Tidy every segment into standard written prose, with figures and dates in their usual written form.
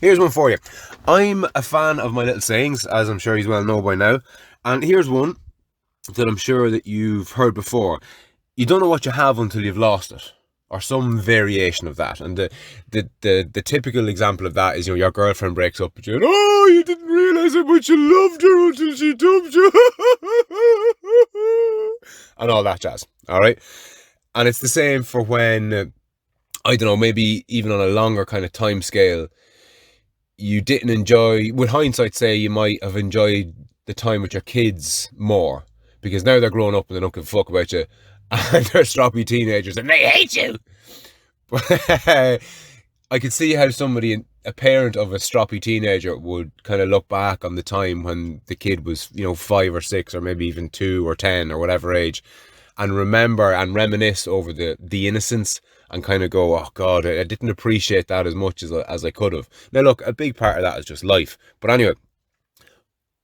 Here's one for you. I'm a fan of my little sayings, as I'm sure you well know by now. And here's one that I'm sure that you've heard before. You don't know what you have until you've lost it. Or some variation of that. And the typical example of that is, your girlfriend breaks up with you and, oh, you didn't realise how much you loved her until she dumped you. And all that jazz. Alright? And it's the same for when, I don't know, maybe even on a longer kind of time scale, you didn't enjoy, with hindsight, say you might have enjoyed the time with your kids more because now they're grown up and they don't give a fuck about you and they're stroppy teenagers and they hate you. I could see how somebody, a parent of a stroppy teenager, would kind of look back on the time when the kid was, 5 or 6 or maybe even 2 or 10 or whatever age, and remember and reminisce over the innocence and kind of go, oh God, I didn't appreciate that as much as I could have. Now look, a big part of that is just life. But anyway,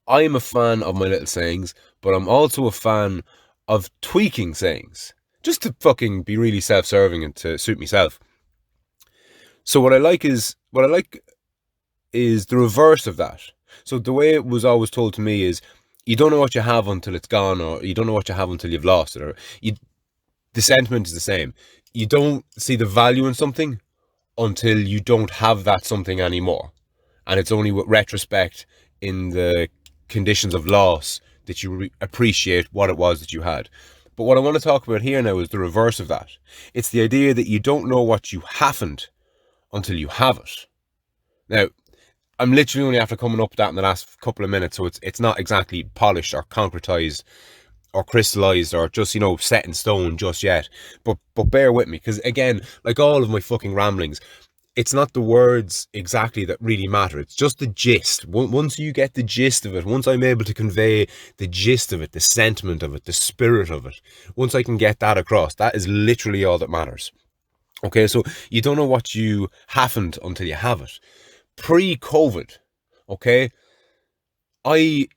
I'm a fan of my little sayings, but I'm also a fan of tweaking sayings, just to fucking be really self-serving and to suit myself. So what I like is the reverse of that. So the way it was always told to me is, you don't know what you have until it's gone, or you don't know what you have until you've lost it, or the sentiment is the same. You don't see the value in something until you don't have that something anymore. And it's only with retrospect in the conditions of loss that you appreciate what it was that you had. But what I want to talk about here now is the reverse of that. It's the idea that you don't know what you haven't until you have it. Now, I'm literally only after coming up with that in the last couple of minutes, so it's not exactly polished or concretized or crystallized or just, set in stone just yet. But bear with me, because again, like all of my fucking ramblings, it's not the words exactly that really matter. It's just the gist. Once you get the gist of it, once I'm able to convey the gist of it, the sentiment of it, the spirit of it, once I can get that across, that is literally all that matters. Okay, so you don't know what you haven't until you have it. Pre-COVID, okay, I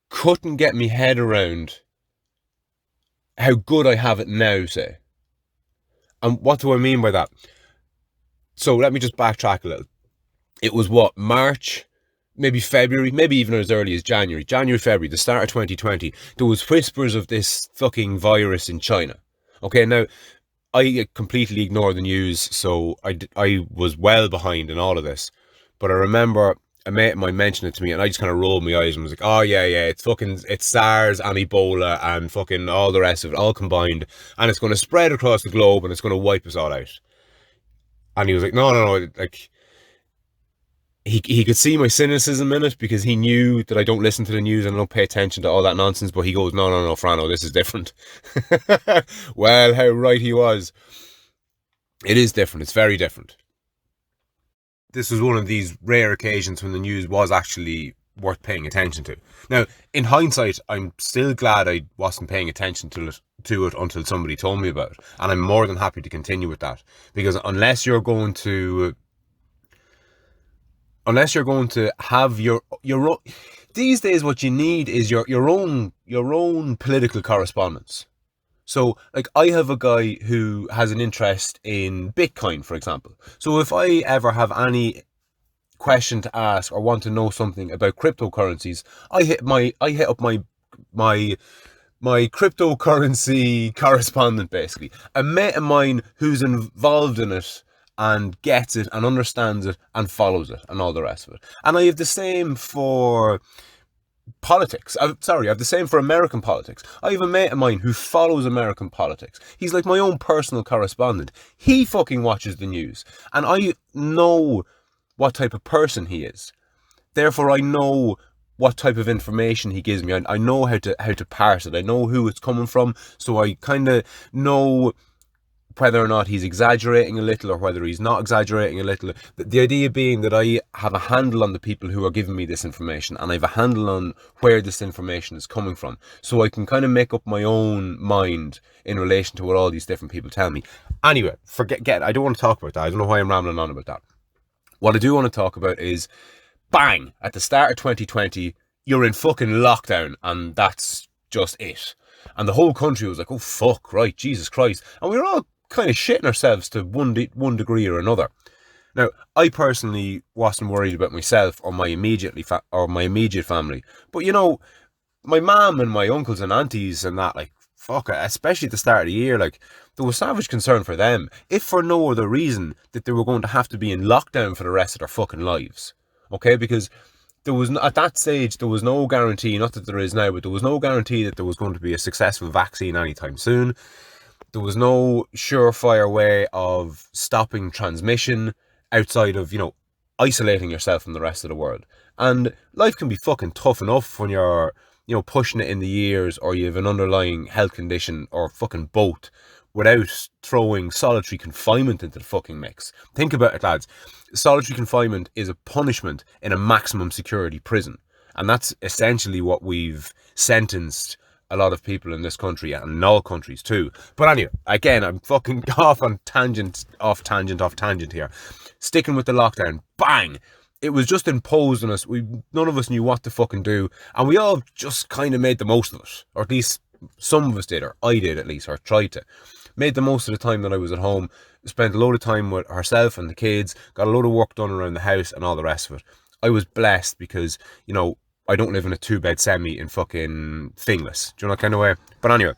couldn't get my head around how good I have it now, say. And what do I mean by that? So let me just backtrack a little. It was March, maybe February, maybe even as early as January, February, the start of 2020. There was whispers of this fucking virus in China. Okay, now, I completely ignore the news, so I was well behind in all of this. But I remember a mate of mine mentioned it to me, and I just kind of rolled my eyes and was like, oh yeah, it's SARS and Ebola and fucking all the rest of it, all combined, and it's going to spread across the globe and it's going to wipe us all out. And he was like, no, like, he could see my cynicism in it because he knew that I don't listen to the news and I don't pay attention to all that nonsense, but he goes, no, Frano, this is different. Well, how right he was. It is different. It's very different. This was one of these rare occasions when the news was actually worth paying attention to. Now, in hindsight, I'm still glad I wasn't paying attention to it until somebody told me about it. And I'm more than happy to continue with that. Because unless you're going to have your own, these days what you need is your own political correspondence. So, like, I have a guy who has an interest in Bitcoin, for example. So if I ever have any question to ask or want to know something about cryptocurrencies, I hit up my cryptocurrency correspondent, basically. A mate of mine who's involved in it and gets it and understands it and follows it and all the rest of it. And I have the same for politics. I have the same for American politics. I have a mate of mine who follows American politics. He's like my own personal correspondent. He fucking watches the news. And I know what type of person he is. Therefore, I know what type of information he gives me. I know how to parse it. I know who it's coming from. So I kind of know whether or not he's exaggerating a little or whether he's not exaggerating a little. The idea being that I have a handle on the people who are giving me this information, and I have a handle on where this information is coming from. So I can kind of make up my own mind in relation to what all these different people tell me. Anyway, I don't want to talk about that. I don't know why I'm rambling on about that. What I do want to talk about is, bang, at the start of 2020, you're in fucking lockdown, and that's just it. And the whole country was like, oh fuck, right, Jesus Christ. And we were all kind of shitting ourselves to one degree or another. Now, I personally wasn't worried about myself or my immediate family, but my mum and my uncles and aunties and that, like, fuck it, especially at the start of the year, like, there was savage concern for them, if for no other reason that they were going to have to be in lockdown for the rest of their fucking lives. Okay, because there was at that stage there was no guarantee, not that there is now, but there was no guarantee that there was going to be a successful vaccine anytime soon. There was no surefire way of stopping transmission outside of, isolating yourself from the rest of the world. And life can be fucking tough enough when you're, pushing it in the years, or you have an underlying health condition, or fucking both, without throwing solitary confinement into the fucking mix. Think about it, lads. Solitary confinement is a punishment in a maximum security prison. And that's essentially what we've sentenced a lot of people in this country, and in all countries too. But anyway, again, I'm fucking off tangent here. Sticking with the lockdown, bang! It was just imposed on us. None of us knew what to fucking do, and we all just kind of made the most of it. Or at least some of us did, or I did at least, or tried to. Made the most of the time that I was at home, spent a load of time with herself and the kids, got a load of work done around the house and all the rest of it. I was blessed because, I don't live in a 2-bed semi in fucking Finglas. Do you know that kind of way? But anyway,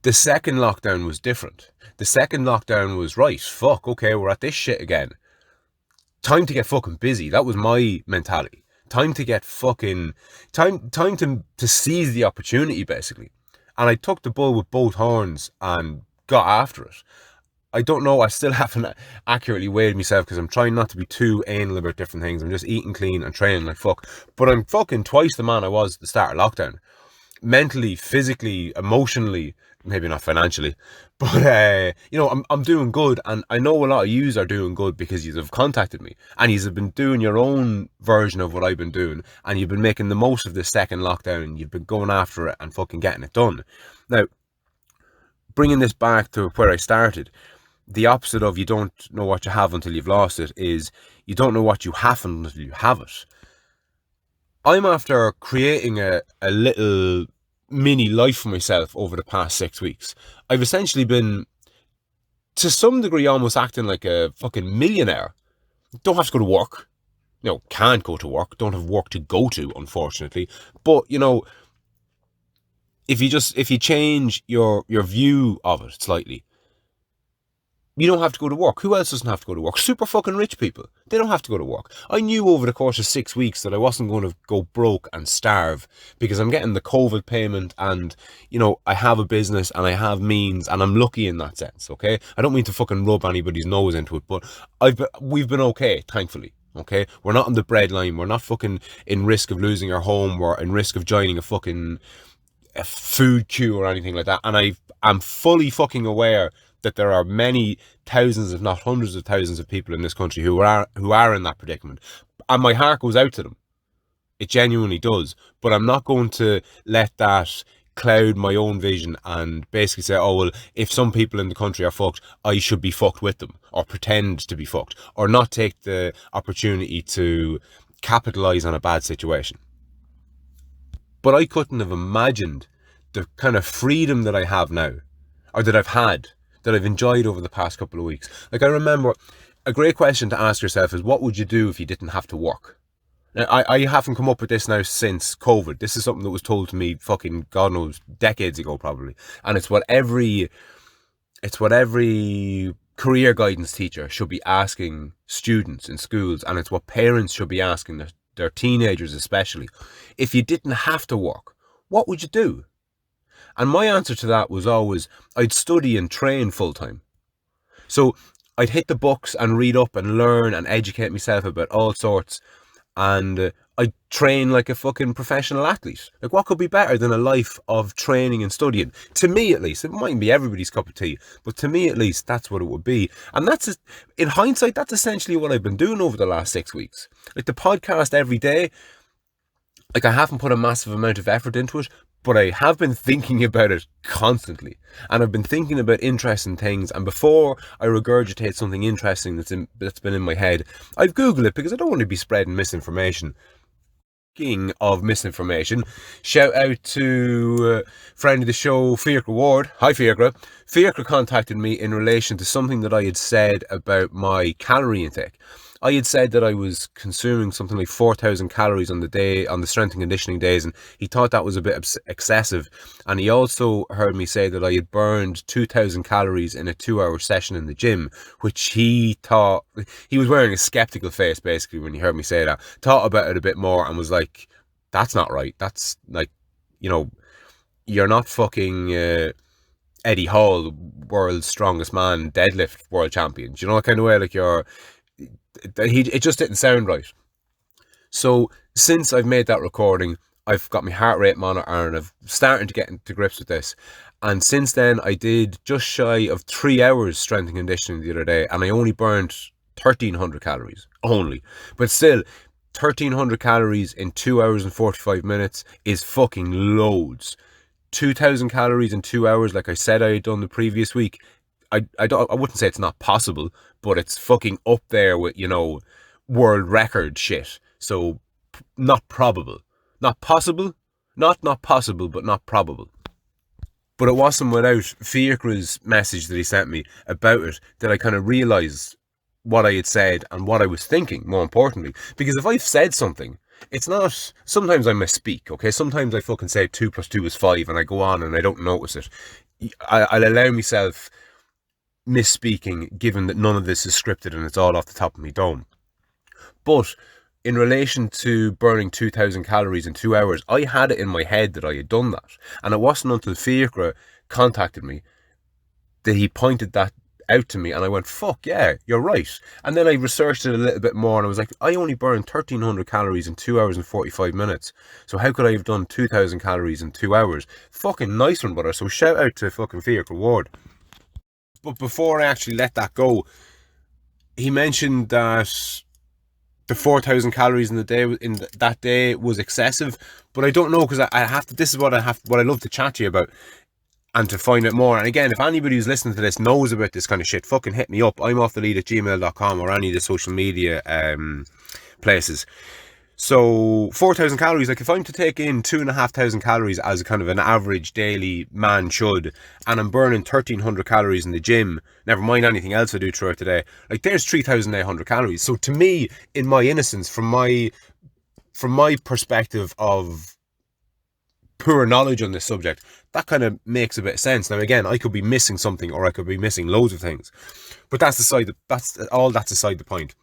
the second lockdown was different. The second lockdown was, right, fuck, okay, we're at this shit again. Time to get fucking busy. That was my mentality. Time to get fucking... Time to seize the opportunity, basically. And I took the bull with both horns and got after it. I don't know, I still haven't accurately weighed myself because I'm trying not to be too anal about different things. I'm just eating clean and training like fuck. But I'm fucking twice the man I was at the start of lockdown. Mentally, physically, emotionally, maybe not financially. But, I'm doing good. And I know a lot of yous are doing good because you have contacted me. And you have been doing your own version of what I've been doing. And you've been making the most of this second lockdown. And you've been going after it and fucking getting it done. Now, bringing this back to where I started, the opposite of you don't know what you have until you've lost it is you don't know what you haven't until you have it. I'm after creating a little mini life for myself over the past 6 weeks. I've essentially been, to some degree, almost acting like a fucking millionaire. Don't have to go to work. Can't go to work. Don't have work to go to, unfortunately. But, if you change your view of it slightly, you don't have to go to work. Who else doesn't have to go to work? Super fucking rich people. They don't have to go to work. I knew over the course of 6 weeks that I wasn't going to go broke and starve because I'm getting the COVID payment and, I have a business and I have means and I'm lucky in that sense, okay? I don't mean to fucking rub anybody's nose into it, but we've been okay, thankfully, okay? We're not on the breadline. We're not fucking in risk of losing our home. We're in risk of joining a food queue or anything like that. And I'm fully fucking aware that there are many thousands, if not hundreds of thousands of people in this country who are in that predicament. And my heart goes out to them. It genuinely does. But I'm not going to let that cloud my own vision and basically say, oh, well, if some people in the country are fucked, I should be fucked with them, or pretend to be fucked, or not take the opportunity to capitalise on a bad situation. But I couldn't have imagined the kind of freedom that I have now, or that I've had, that I've enjoyed over the past couple of weeks. Like, I remember, a great question to ask yourself is, what would you do if you didn't have to work? Now, I haven't come up with this now since COVID. This is something that was told to me fucking, God knows, decades ago probably. And it's what every career guidance teacher should be asking students in schools, and it's what parents should be asking their teenagers especially. If you didn't have to work, what would you do? And my answer to that was always, I'd study and train full time. So I'd hit the books and read up and learn and educate myself about all sorts. And I'd train like a fucking professional athlete. Like, what could be better than a life of training and studying? To me, at least. It mightn't be everybody's cup of tea, but to me, at least, that's what it would be. And in hindsight, that's essentially what I've been doing over the last 6 weeks. Like, the podcast every day, like, I haven't put a massive amount of effort into it, but I have been thinking about it constantly. And I've been thinking about interesting things. And before I regurgitate something interesting that's been in my head, I've Googled it because I don't want to be spreading misinformation. Speaking of misinformation, shout out to friend of the show, Fiacre Ward. Hi, Fiacre. Fiacre contacted me in relation to something that I had said about my calorie intake. I had said that I was consuming something like 4,000 calories on the day, on the strength and conditioning days, and he thought that was a bit excessive. And he also heard me say that I had burned 2,000 calories in a 2-hour session in the gym, which he thought, he was wearing a skeptical face basically when he heard me say that, thought about it a bit more and was like, that's not right. That's like, you know, you're not fucking Eddie Hall, world's strongest man, deadlift world champion. Do you know what kind of way? Like it just didn't sound right. So since I've made that recording, I've got my heart rate monitor and I've started to get into grips with this. And since then, I did just shy of 3 hours strength and conditioning the other day, and I only burned 1,300 calories only. But still, 1,300 calories in 2 hours and 45 minutes is fucking loads. 2,000 calories in 2 hours, like I said I had done the previous week. I wouldn't say it's not possible, but it's fucking up there with, world record shit. So, not probable. Not possible. Not possible, but not probable. But it wasn't without Fiacre's message that he sent me about it that I kind of realised what I had said and what I was thinking, more importantly. Because if I've said something, it's not, sometimes I misspeak, okay? Sometimes I fucking say 2 + 2 is 5 and I go on and I don't notice it. I'll allow myself misspeaking, given that none of this is scripted and it's all off the top of my dome. But in relation to burning 2,000 calories in 2 hours, I had it in my head that I had done that. And it wasn't until Fiacre contacted me that he pointed that out to me, and I went, fuck yeah, you're right. And then I researched it a little bit more and I was like, I only burned 1,300 calories in 2 hours and 45 minutes. So how could I have done 2,000 calories in 2 hours? Fucking nice one, brother. So shout out to fucking Fiacre Ward. But before I actually let that go, he mentioned that the 4,000 calories in the day that day was excessive, but I don't know, because I have to. This is what I love to chat to you about and to find out more. And again, if anybody who's listening to this knows about this kind of shit, fucking hit me up. I'm offthelead@gmail.com or any of the social media places. So 4,000 calories, like if I'm to take in 2,500 calories as a kind of an average daily man should, and I'm burning 1,300 calories in the gym, never mind anything else I do throughout the day, like there's 3,800 calories. So to me, in my innocence, from my perspective of poor knowledge on this subject, that kind of makes a bit of sense. Now again, I could be missing something or I could be missing loads of things, but that's aside the point.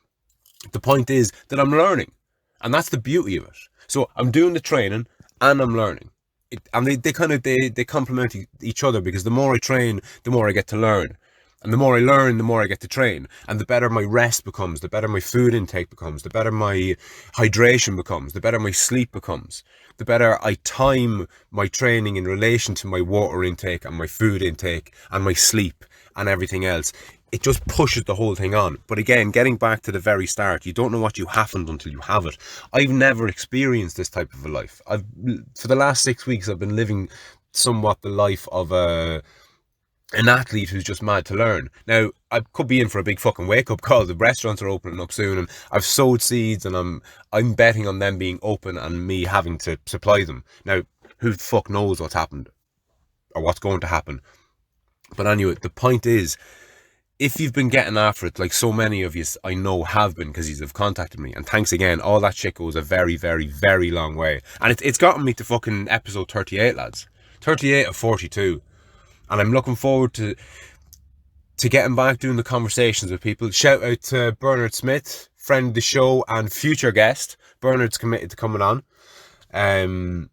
The point is that I'm learning. And that's the beauty of it. So I'm doing the training and I'm learning. And they complement each other, because the more I train, the more I get to learn. And the more I learn, the more I get to train. And the better my rest becomes, the better my food intake becomes, the better my hydration becomes, the better my sleep becomes, the better I time my training in relation to my water intake and my food intake and my sleep and everything else. It just pushes the whole thing on. But again, getting back to the very start, you don't know what you haven't until you have it. I've never experienced this type of a life. For the last 6 weeks, I've been living somewhat the life of an athlete who's just mad to learn. Now, I could be in for a big fucking wake-up call. The restaurants are opening up soon, and I've sowed seeds, and I'm betting on them being open and me having to supply them. Now, who the fuck knows what's happened or what's going to happen? But anyway, the point is, if you've been getting after it, like so many of you I know have been, because you have contacted me, and thanks again, all that shit goes a very, very, very long way. And it's gotten me to fucking episode 38, lads. 38 of 42. And I'm looking forward to getting back doing the conversations with people. Shout out to Bernard Smith, friend of the show and future guest. Bernard's committed to coming on. When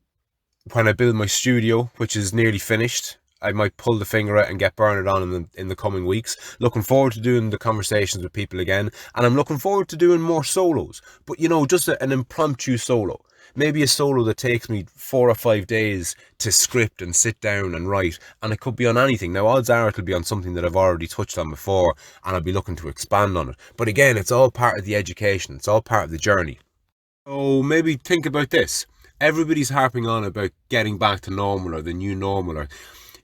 I build my studio, which is nearly finished, I might pull the finger out and get Bernard on in the coming weeks. Looking forward to doing the conversations with people again. And I'm looking forward to doing more solos. But, just an impromptu solo. Maybe a solo that takes me 4 or 5 days to script and sit down and write. And it could be on anything. Now, odds are it'll be on something that I've already touched on before, and I'll be looking to expand on it. But again, it's all part of the education. It's all part of the journey. So maybe think about this. Everybody's harping on about getting back to normal or the new normal, or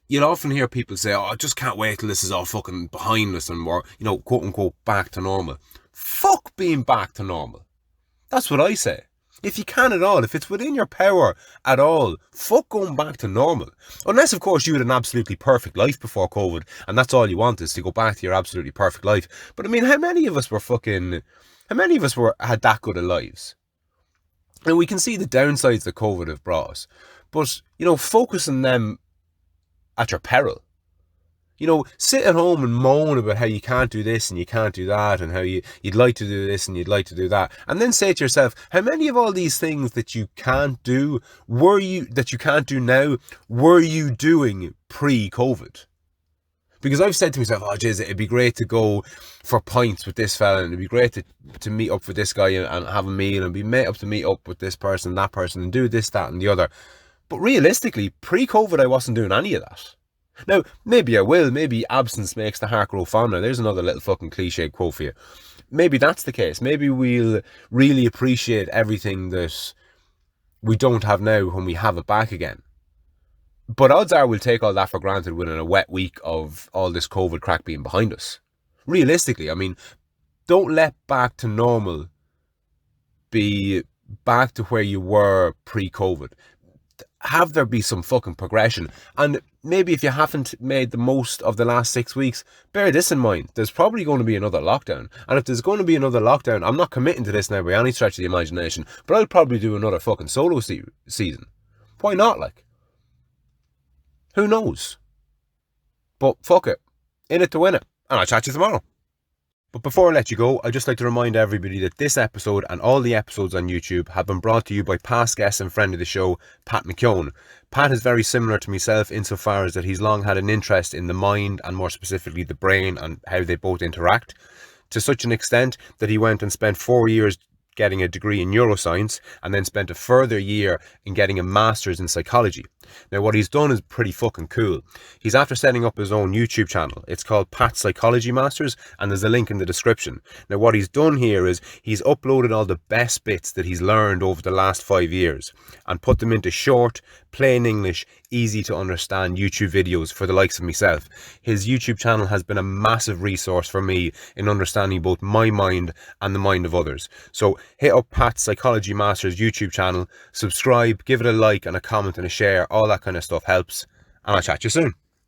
you'll often hear people say, I just can't wait till this is all fucking behind us and we're, quote unquote, back to normal. Fuck being back to normal. That's what I say. If you can at all, if it's within your power at all, fuck going back to normal. Unless, of course, you had an absolutely perfect life before COVID, and that's all you want is to go back to your absolutely perfect life. But I mean, how many of us had that good of lives? And we can see the downsides that COVID have brought us. But, focus on them at your peril. Sit at home and moan about how you can't do this and you can't do that and how you'd like to do this and you'd like to do that. And then say to yourself, how many of all these things that you can't do now, were you doing pre-COVID? Because I've said to myself, oh, jeez, it'd be great to go for pints with this fella, and it'd be great to meet up with this guy and have a meal, and be made up to meet up with this person, that person, and do this, that, and the other. But realistically, pre-COVID, I wasn't doing any of that. Now, maybe I will. Maybe absence makes the heart grow fonder. There's another little fucking cliche quote for you. Maybe that's the case. Maybe we'll really appreciate everything that we don't have now when we have it back again. But odds are we'll take all that for granted within a wet week of all this COVID crack being behind us. Realistically, I mean, don't let back to normal be back to where you were pre-COVID. Have there be some fucking progression. And maybe if you haven't made the most of the last 6 weeks, bear this in mind. There's probably going to be another lockdown. And if there's going to be another lockdown, I'm not committing to this now by any stretch of the imagination, but I'll probably do another fucking solo season. Why not, like? Who knows? But fuck it. In it to win it. And I'll chat to you tomorrow. But before I let you go, I'd just like to remind everybody that this episode and all the episodes on YouTube have been brought to you by past guest and friend of the show, Pat McKeown. Pat is very similar to myself insofar as that he's long had an interest in the mind and more specifically the brain and how they both interact, to such an extent that he went and spent 4 years getting a degree in neuroscience and then spent a further year in getting a master's in psychology. Now what he's done is pretty fucking cool. He's after setting up his own YouTube channel. It's called Pat Psychology Masters and there's a link in the description. Now what he's done here is he's uploaded all the best bits that he's learned over the last 5 years and put them into short, plain English, easy to understand YouTube videos for the likes of myself. His YouTube channel has been a massive resource for me in understanding both my mind and the mind of others. So hit up Pat Psychology Masters YouTube channel, subscribe, give it a like and a comment and a share. All that kind of stuff helps. And I'll chat to you soon.